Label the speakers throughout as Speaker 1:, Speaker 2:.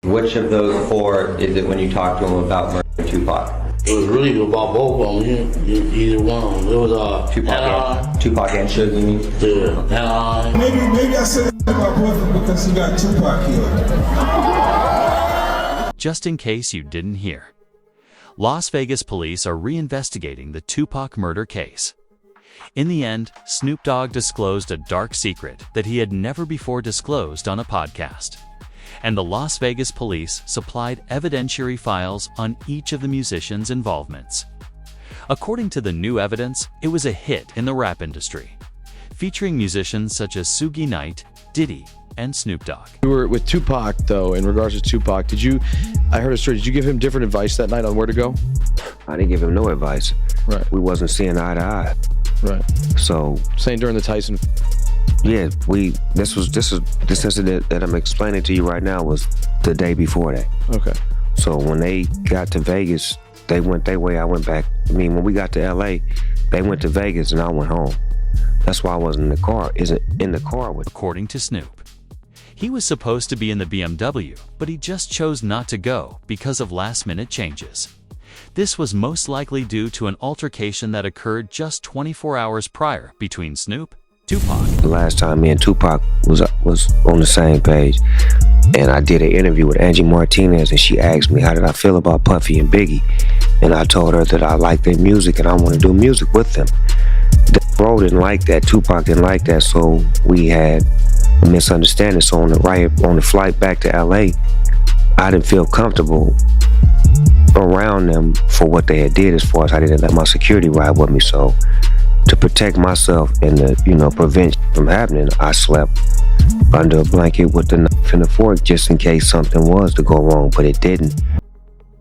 Speaker 1: Which of those four is it when you talked to him about murdering Tupac?
Speaker 2: It was really about both of them. Either one. It was
Speaker 1: Tupac and Suge, you mean?
Speaker 2: Yeah.
Speaker 3: Maybe I said about boyfriend because he got Tupac killed.
Speaker 4: Just in case you didn't hear, Las Vegas police are reinvestigating the Tupac murder case. In the end, Snoop Dogg disclosed a dark secret that he had never before disclosed on a podcast. And the Las Vegas police supplied evidentiary files on each of the musicians' involvements. According to the new evidence, it was a hit in the rap industry, featuring musicians such as Suge Knight, Diddy, and Snoop Dogg.
Speaker 5: You were with Tupac, though, in regards to Tupac, I heard a story, did you give him different advice that night on where to go?
Speaker 6: I didn't give him no advice.
Speaker 5: Right.
Speaker 6: We wasn't seeing eye to eye.
Speaker 5: Right.
Speaker 6: So.
Speaker 5: Saying during the Tyson.
Speaker 6: Yeah, this incident that I'm explaining to you right now was the day before that.
Speaker 5: Okay.
Speaker 6: So when they got to Vegas, they went their way, I went back. I mean, when we got to LA, they went to Vegas and I went home. That's why I wasn't in the car, with.
Speaker 4: According to Snoop, he was supposed to be in the BMW, but he just chose not to go because of last-minute changes. This was most likely due to an altercation that occurred just 24 hours prior between Snoop and Tupac.
Speaker 6: The last time me and Tupac was on the same page, and I did an interview with Angie Martinez, and she asked me how did I feel about Puffy and Biggie, and I told her that I like their music and I want to do music with them. Bro didn't like that, Tupac didn't like that, so we had a misunderstanding. So on the flight back to LA, I didn't feel comfortable around them for what they had did, as far as I didn't let my security ride with me. So to protect myself and to, prevent from happening, I slept under a blanket with the knife and the fork just in case something was to go wrong, but it didn't.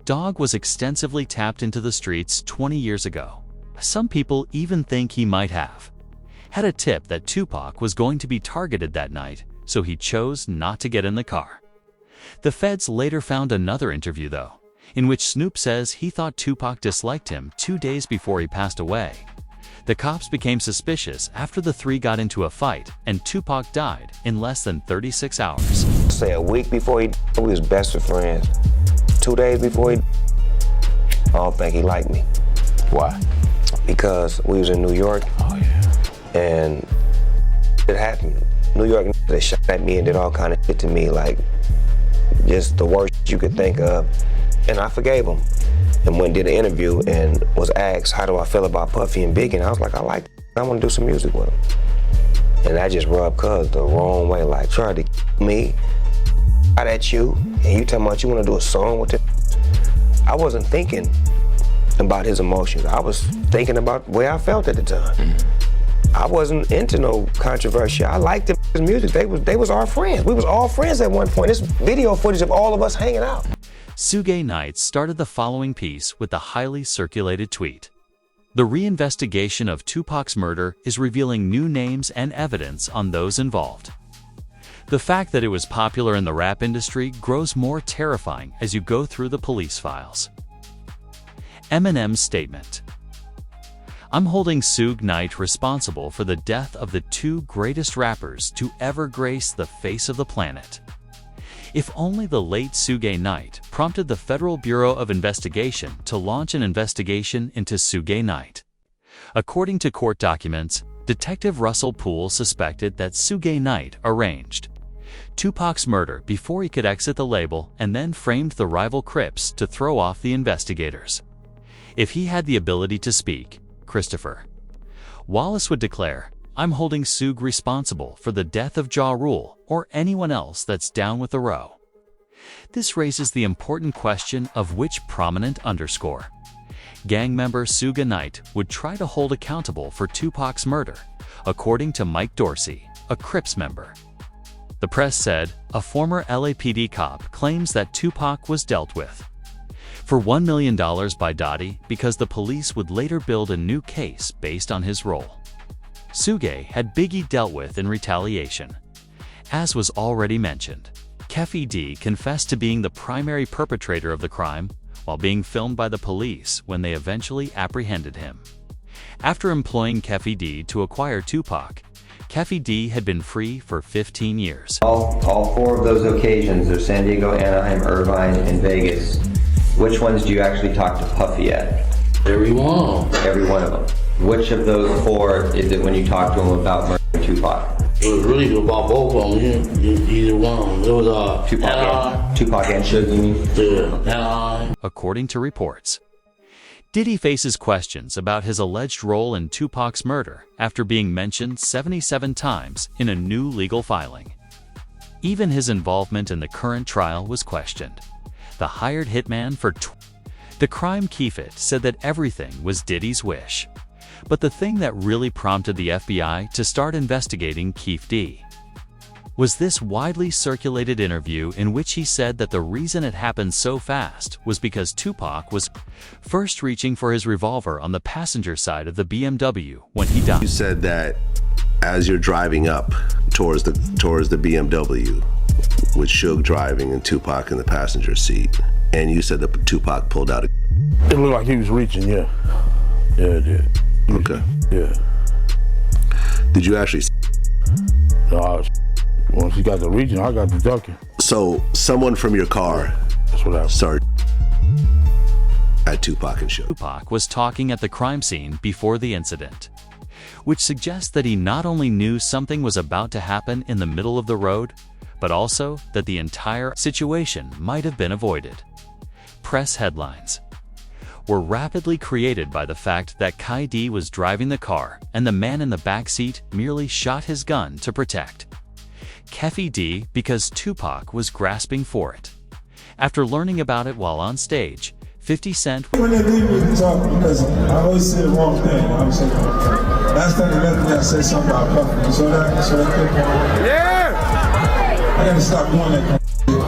Speaker 4: Dogg was extensively tapped into the streets 20 years ago. Some people even think he might have had a tip that Tupac was going to be targeted that night, so he chose not to get in the car. The feds later found another interview, though, in which Snoop says he thought Tupac disliked him 2 days before he passed away. The cops became suspicious after the three got into a fight, and Tupac died in less than 36 hours.
Speaker 6: Say a week before he died, we was best of friends. 2 days before he died, I don't think he liked me.
Speaker 5: Why?
Speaker 6: Because we was in New York.
Speaker 5: Oh, yeah.
Speaker 6: And it happened. New York, they shot at me and did all kind of shit to me, like just the worst you could think of. And I forgave them. And went and did an interview and was asked, how do I feel about Puffy and Biggie? And I was like, I like them. I want to do some music with them. And that just rubbed Cuz the wrong way, like tried to kill me, out at you, and you talking about you want to do a song with it. I wasn't thinking about his emotions. I was thinking about the way I felt at the time. I wasn't into no controversy. I liked his music. They was our friends. We was all friends at one point. This video footage of all of us hanging out.
Speaker 4: Suge Knight started the following piece with a highly circulated tweet. The reinvestigation of Tupac's murder is revealing new names and evidence on those involved. The fact that it was popular in the rap industry grows more terrifying as you go through the police files. Eminem's statement. I'm holding Suge Knight responsible for the death of the two greatest rappers to ever grace the face of the planet. If only the late Suge Knight prompted the Federal Bureau of Investigation to launch an investigation into Suge Knight. According to court documents, Detective Russell Poole suspected that Suge Knight arranged Tupac's murder before he could exit the label and then framed the rival Crips to throw off the investigators. If he had the ability to speak, Christopher Wallace would declare, I'm holding Suge responsible for the death of Ja Rule or anyone else that's down with the row. This raises the important question of which prominent underscore gang member Suge Knight would try to hold accountable for Tupac's murder, according to Mike Dorsey, a Crips member. The press said a former LAPD cop claims that Tupac was dealt with for $1 million by Dottie because the police would later build a new case based on his role. Suge had Biggie dealt with in retaliation. As was already mentioned, Keffe D confessed to being the primary perpetrator of the crime while being filmed by the police when they eventually apprehended him. After employing Keffe D to acquire Tupac, Keffe D had been free for 15 years.
Speaker 1: All four of those occasions are San Diego, Anaheim, Irvine, and Vegas. Which ones do you actually talk to Puffy at?
Speaker 2: Every one.
Speaker 1: Every one of them. Which of those four is it when you talk to him about murdering Tupac?
Speaker 2: It was really about both of them. Either one. It was
Speaker 1: Tupac and Suge, you mean?
Speaker 2: Yeah.
Speaker 4: According to reports, Diddy faces questions about his alleged role in Tupac's murder after being mentioned 77 times in a new legal filing. Even his involvement in the current trial was questioned. The hired hitman for the crime Keffe said that everything was Diddy's wish. But the thing that really prompted the FBI to start investigating Keffe D was this widely circulated interview in which he said that the reason it happened so fast was because Tupac was first reaching for his revolver on the passenger side of the BMW when he died.
Speaker 7: You said that as you're driving up towards the BMW with Suge driving and Tupac in the passenger seat, and you said that Tupac pulled out a...
Speaker 2: It looked like he was reaching, yeah. Yeah, it did.
Speaker 7: Okay.
Speaker 2: Yeah.
Speaker 7: Did you actually...
Speaker 2: No, once he got the reaching, I got the ducking.
Speaker 7: So someone from your car
Speaker 2: That's what happened.
Speaker 7: started at Tupac and Suge.
Speaker 4: Tupac was talking at the crime scene before the incident, which suggests that he not only knew something was about to happen in the middle of the road, but also that the entire situation might have been avoided. Press headlines were rapidly created by the fact that Keffe D was driving the car and the man in the back seat merely shot his gun to protect Keffe D because Tupac was grasping for it. After learning about it while on stage, 50 Cent...
Speaker 3: When they leave me to talk, because I always say the wrong thing. I'm saying, last time they left me, I said something about Puffy. You saw that? You saw that clip? Yeah! I gotta stop doing that kind of thing.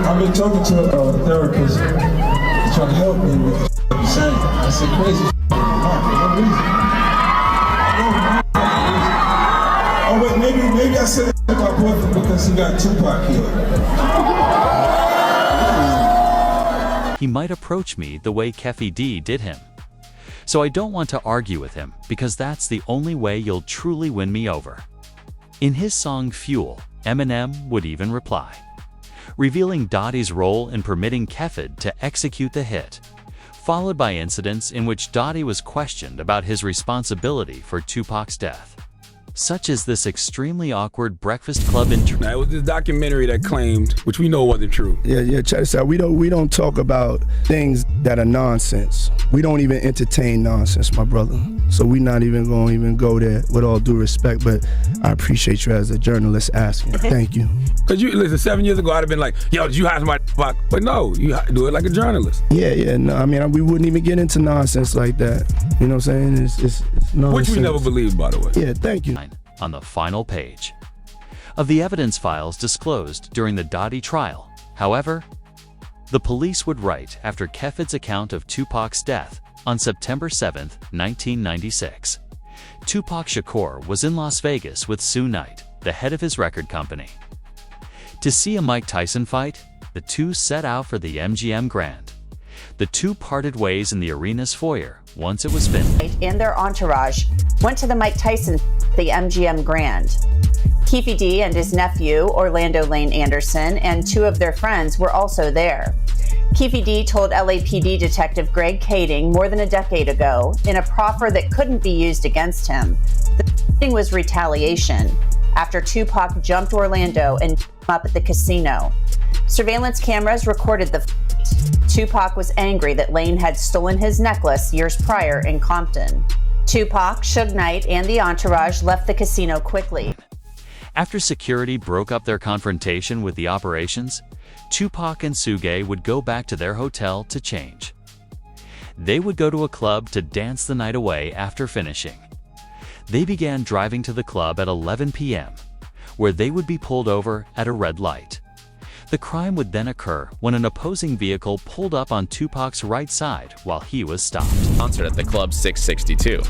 Speaker 3: I've been talking to a therapist trying to help me with the I'm saying. I said crazy for no reason. Oh wait, maybe I said it to my boyfriend because he got Tupac killed.
Speaker 4: He might approach me the way Keffe D did him. So I don't want to argue with him because that's the only way you'll truly win me over. In his song Fuel, Eminem would even reply, revealing Dotty's role in permitting Keffe to execute the hit, followed by incidents in which Dotty was questioned about his responsibility for Tupac's death, such as this extremely awkward Breakfast Club interview.
Speaker 8: Now, it was this documentary that claimed, which we know wasn't true.
Speaker 9: Yeah, check this out. We don't talk about things that are nonsense. We don't even entertain nonsense, my brother. So we're not even going to go there with all due respect, but I appreciate you as a journalist asking. Thank you.
Speaker 8: Because you, listen, 7 years ago, I'd have been like, yo, did you hire somebody? But no, you do it like a journalist.
Speaker 9: Yeah, no, I mean, we wouldn't even get into nonsense like that. You know what I'm saying? It's nonsense.
Speaker 8: Which we never believed, by the way.
Speaker 9: Yeah, thank you.
Speaker 4: On the final page of the evidence files disclosed during the Dotty trial. However, the police would write after Keffe's account of Tupac's death on September 7, 1996. Tupac Shakur was in Las Vegas with Suge Knight, the head of his record company. To see a Mike Tyson fight, the two set out for the MGM Grand. The two parted ways in the arena's foyer once it was finished.
Speaker 10: And their entourage went to the Mike Tyson, the MGM Grand. Keffe D and his nephew, Orlando Lane Anderson, and two of their friends were also there. Keffe D told LAPD Detective Greg Kading more than a decade ago, in a proffer that couldn't be used against him, the shooting was retaliation after Tupac jumped Orlando and beat him up at the casino. Surveillance cameras recorded the fight. Tupac was angry that Lane had stolen his necklace years prior in Compton. Tupac, Suge Knight, and the entourage left the casino quickly.
Speaker 4: After security broke up their confrontation with the operations, Tupac and Suge would go back to their hotel to change. They would go to a club to dance the night away after finishing. They began driving to the club at 11 p.m., where they would be pulled over at a red light. The crime would then occur when an opposing vehicle pulled up on Tupac's right side while he was stopped.
Speaker 11: Concert at the Club 662.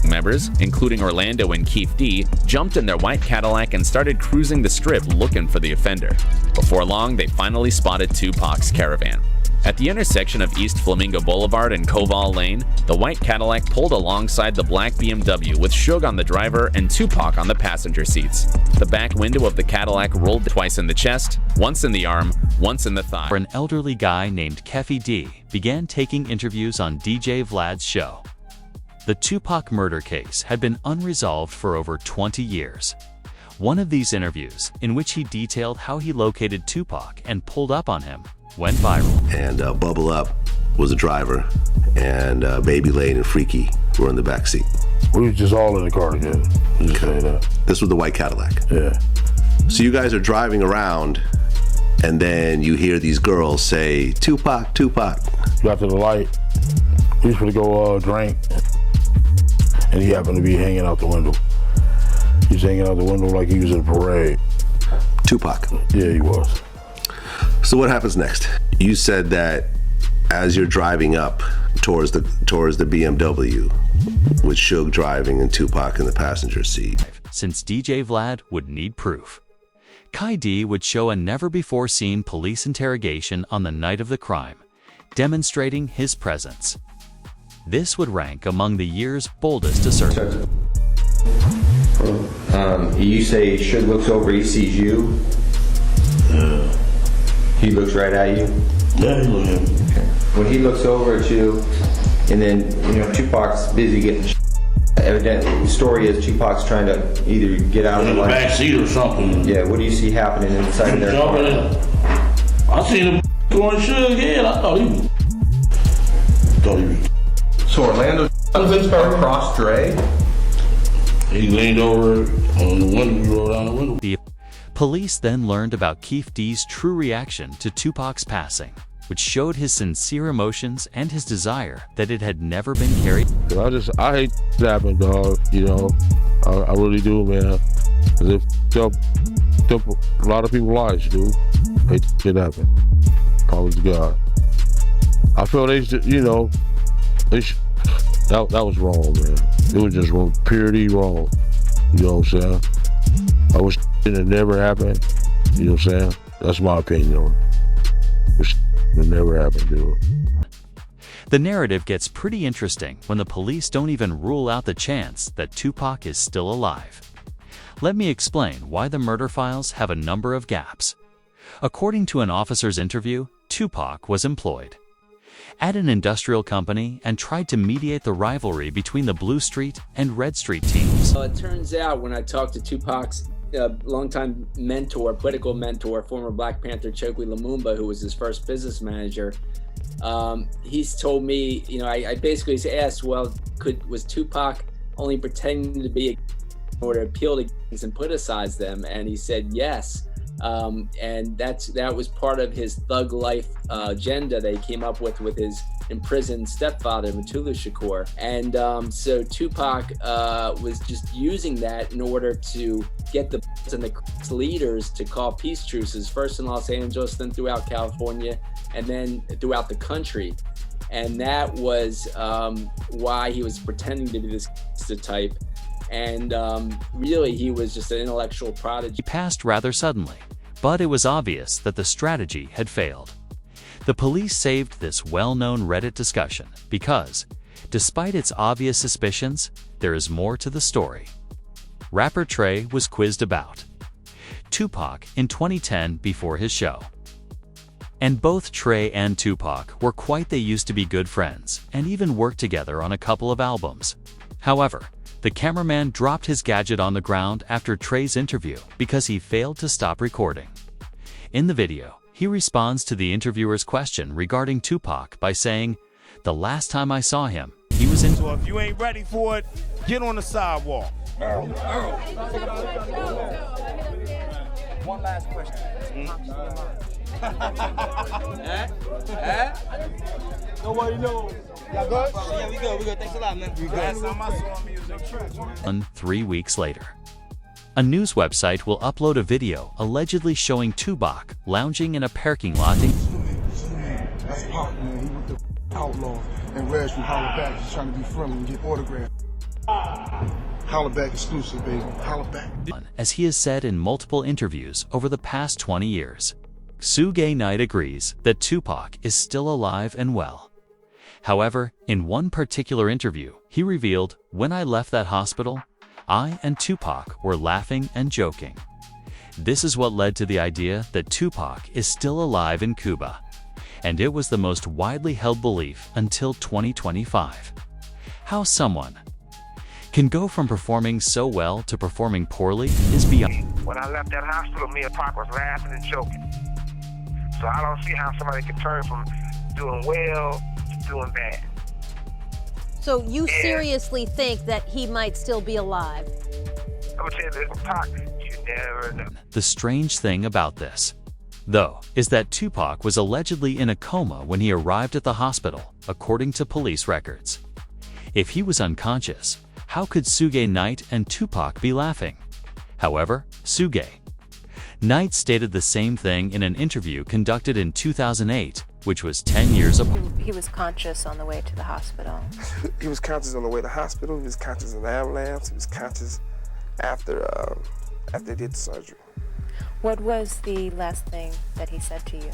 Speaker 11: Members, including Orlando and Keffe D, jumped in their white Cadillac and started cruising the strip looking for the offender. Before long, they finally spotted Tupac's caravan. At the intersection of East Flamingo Boulevard and Koval Lane, the white Cadillac pulled alongside the black BMW with Suge on the driver and Tupac on the passenger seats. The back window of the Cadillac rolled twice in the chest, once in the arm, once in the thigh.
Speaker 4: An elderly guy named Keffy D began taking interviews on DJ Vlad's show. The Tupac murder case had been unresolved for over 20 years. One of these interviews, in which he detailed how he located Tupac and pulled up on him, went viral.
Speaker 7: And Bubble Up was a driver, and Baby Lane and Freaky were in the back seat.
Speaker 2: We was just all in the car together. Just say that.
Speaker 7: This was the white Cadillac.
Speaker 2: Yeah.
Speaker 7: So you guys are driving around, and then you hear these girls say, Tupac, Tupac.
Speaker 2: Got to the light. We was gonna go drink, and he happened to be hanging out the window. He was hanging out the window like he was in a parade.
Speaker 7: Tupac.
Speaker 2: Yeah, he was.
Speaker 7: So what happens next? You said that as you're driving up towards the BMW, with Suge driving and Tupac in the passenger seat.
Speaker 4: Since DJ Vlad would need proof. Kai D would show a never-before-seen police interrogation on the night of the crime, demonstrating his presence. This would rank among the year's boldest assertions.
Speaker 1: You say Suge looks over, he sees you?
Speaker 2: Yeah.
Speaker 1: He looks right at you?
Speaker 2: Yeah, he looked at me.
Speaker 1: Okay. When he looks over at you, and then, Tupac's busy getting evidently, the story is Tupac's trying to either get out of the
Speaker 2: In the back seat or something.
Speaker 1: Yeah, what do you see happening inside of their car?
Speaker 2: I seen him going Suge head. I thought he was.
Speaker 1: So Orlando across Dre?
Speaker 2: He leaned over on the window, he rolled down the window.
Speaker 4: The police then learned about Keef D's true reaction to Tupac's passing, which showed his sincere emotions and his desire that it had never been carried.
Speaker 2: I hate that happened, dog. I really do, man. Cause it took a lot of people's lives, dude. I hate shit happen. Promise to God. I feel that was wrong, man. It was just wrong, purely wrong. You know what I'm saying? I wish it had never happened. You know what I'm saying? That's my opinion on it. Wish it never happened, dude.
Speaker 4: The narrative gets pretty interesting when the police don't even rule out the chance that Tupac is still alive. Let me explain why the murder files have a number of gaps. According to an officer's interview, Tupac was employed at an industrial company and tried to mediate the rivalry between the Blue Street and Red Street teams.
Speaker 12: Well, it turns out when I talked to Tupac's longtime mentor, political mentor, former Black Panther Chokwe Lumumba, who was his first business manager, he's told me, I basically asked, well, was Tupac only pretending to be in order to appeal to gangs and politicize them? And he said yes. And that was part of his thug life agenda that he came up with his imprisoned stepfather, Mutulu Shakur. And so Tupac was just using that in order to get the leaders to call peace truces, first in Los Angeles, then throughout California, and then throughout the country. And that was why he was pretending to be this type. And really, he was just an intellectual prodigy.
Speaker 4: He passed rather suddenly, but it was obvious that the strategy had failed. The police saved this well-known Reddit discussion because, despite its obvious suspicions, there is more to the story. Rapper Trey was quizzed about Tupac in 2010 before his show. And both Trey and Tupac were quite they used to be good friends and even worked together on a couple of albums. However, the cameraman dropped his gadget on the ground after Trey's interview because he failed to stop recording. In the video, he responds to the interviewer's question regarding Tupac by saying, "The last time I saw him, he was in..."
Speaker 13: So if you ain't ready for it, get on the sidewalk.
Speaker 14: One last question. Nobody knows. Y'all good? Yeah, we good. We good. Thanks a lot, man. We good. Last time I saw him, he was in church.
Speaker 4: 3 weeks later, a news website will upload a video allegedly showing Tupac lounging in a parking lot.
Speaker 3: That's Pop, man. He with the outlaw and Reg from Holla Back. He's trying to be friendly and get autographs. Holla Back exclusive, baby. Holla Back.
Speaker 4: As he has said in multiple interviews over the past 20 years. Suge Knight agrees that Tupac is still alive and well. However, in one particular interview, he revealed, "When I left that hospital, I and Tupac were laughing and joking." This is what led to the idea that Tupac is still alive in Cuba, and it was the most widely held belief until 2025. How someone can go from performing so well to performing poorly is beyond.
Speaker 15: When I left that hospital, me and Pac was laughing and joking. So I don't see how somebody can turn from doing well to doing bad.
Speaker 16: So you seriously think that he might still be alive?
Speaker 15: I'm gonna tell you this, Pac, you never know.
Speaker 4: The strange thing about this, though, is that Tupac was allegedly in a coma when he arrived at the hospital, according to police records. If he was unconscious, how could Suge Knight and Tupac be laughing? However, Suge Knight stated the same thing in an interview conducted in 2008, which was 10 years apart.
Speaker 17: He was conscious on the way to the hospital.
Speaker 18: He was conscious on the way to the hospital. He was conscious in the ambulance. He was conscious after they did the surgery.
Speaker 17: What was the last thing that he said to you?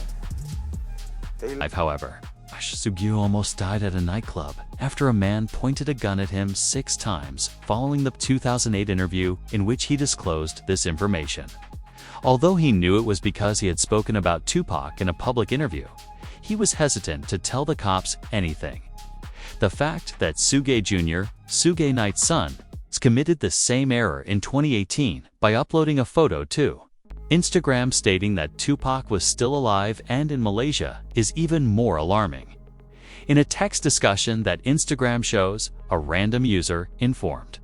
Speaker 4: However, Suge almost died at a nightclub after a man pointed a gun at him 6 times following the 2008 interview in which he disclosed this information. Although he knew it was because he had spoken about Tupac in a public interview, he was hesitant to tell the cops anything. The fact that Suge Jr., Suge Knight's son, committed the same error in 2018 by uploading a photo to Instagram stating that Tupac was still alive and in Malaysia is even more alarming. In a text discussion that Instagram shows, a random user informed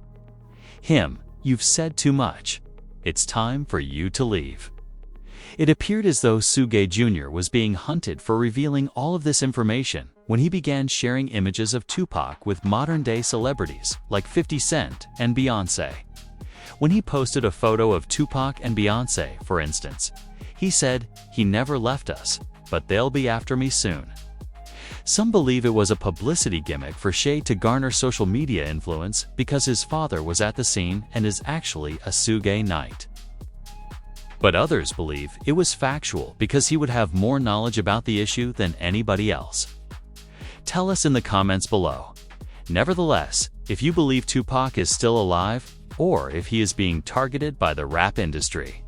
Speaker 4: him, "You've said too much. It's time for you to leave." It appeared as though Suge Jr. was being hunted for revealing all of this information when he began sharing images of Tupac with modern-day celebrities like 50 Cent and Beyoncé. When he posted a photo of Tupac and Beyoncé, for instance, he said, "He never left us, but they'll be after me soon." Some believe it was a publicity gimmick for Shay to garner social media influence because his father was at the scene and is actually a Suge Knight. But others believe it was factual because he would have more knowledge about the issue than anybody else. Tell us in the comments below. Nevertheless, if you believe Tupac is still alive, or if he is being targeted by the rap industry.